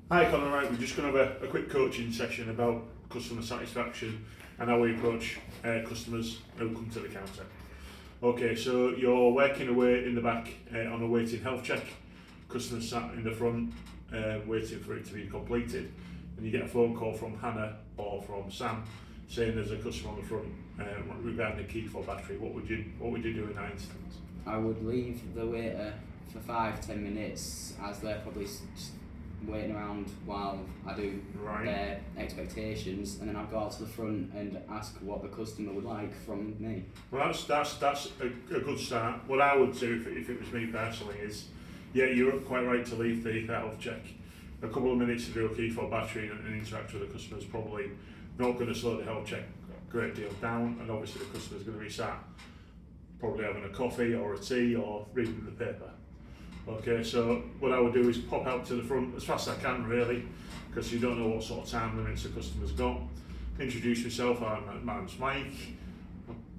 Hi Conor, right, we're just going to have a quick coaching session about customer satisfaction and how we approach customers who come to the counter. Okay, so you're working away in the back on a waiting health check. Customer sat in the front waiting for it to be completed, and you get a phone call from Hannah or from Sam saying there's a customer on the front regarding the key for battery. What would you do in that instance? I would leave the waiter for 5-10 minutes as they're probably just waiting around while I do their expectations, and then I'd go out to the front and ask what the customer would like from me. Well, that's a good start. What I would do if it was me personally is, yeah, you're quite right to leave the health check. A couple of minutes to do a key for battery and interact with the customer is probably not going to slow the health check a great deal down, and obviously the customer's going to be sat probably having a coffee or a tea or reading the paper. Okay, so what I would do is pop out to the front as fast as I can, really, because you don't know what sort of time limits the customer's got. Introduce myself. My name's Mike.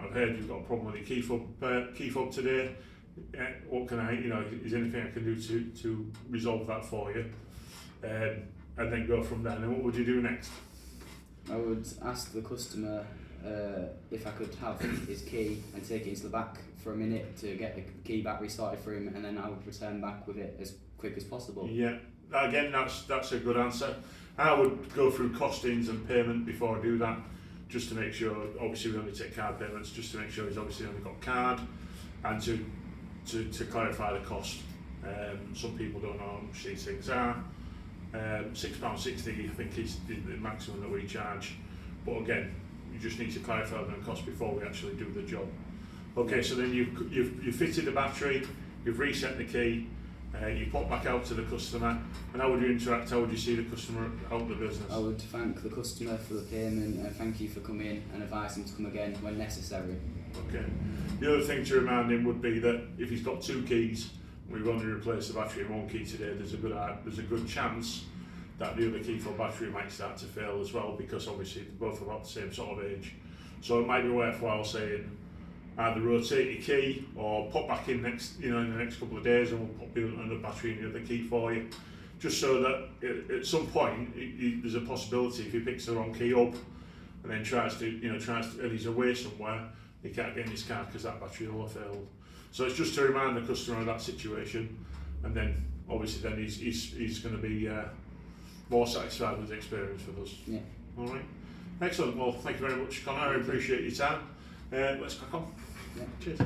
I've heard you've got a problem with your key fob today. What can is anything I can do to resolve that for you? And then go from there. And then what would you do next? I would ask the customer if I could have his key and take it into the back for a minute to get the key back restarted for him, and then I would return back with it as quick as possible. Yeah, again, that's a good answer. I would go through costings and payment before I do that, just to make sure. Obviously, we only take card payments, just to make sure he's obviously only got card, and to clarify the cost. Some people don't know how much these things are. £6.60 I think is the maximum that we charge, but again, you just need to clarify the cost before we actually do the job. Okay, so then you've fitted the battery, you've reset the key, you pop back out to the customer, and how would you interact? How would you see the customer out the business? I would thank the customer for the payment and thank you for coming, and advise him to come again when necessary. Okay. The other thing to remind him would be that if he's got two keys, we've only replaced the battery in one key today, there's a good chance that the other key for battery might start to fail as well, because obviously they're both about the same sort of age. So it might be worthwhile saying either rotate your key or pop back in in the next couple of days, and we'll pop in another battery in the other key for you, just so that at some point there's a possibility if he picks the wrong key up and then tries to and he's away somewhere, he can't get in his car because that battery will have failed. So it's just to remind the customer of that situation, and then obviously then he's going to be more satisfied with the experience with us. Yeah. All right. Excellent. Well, thank you very much, Conor. I appreciate your time. Let's crack on. Yeah. Cheers.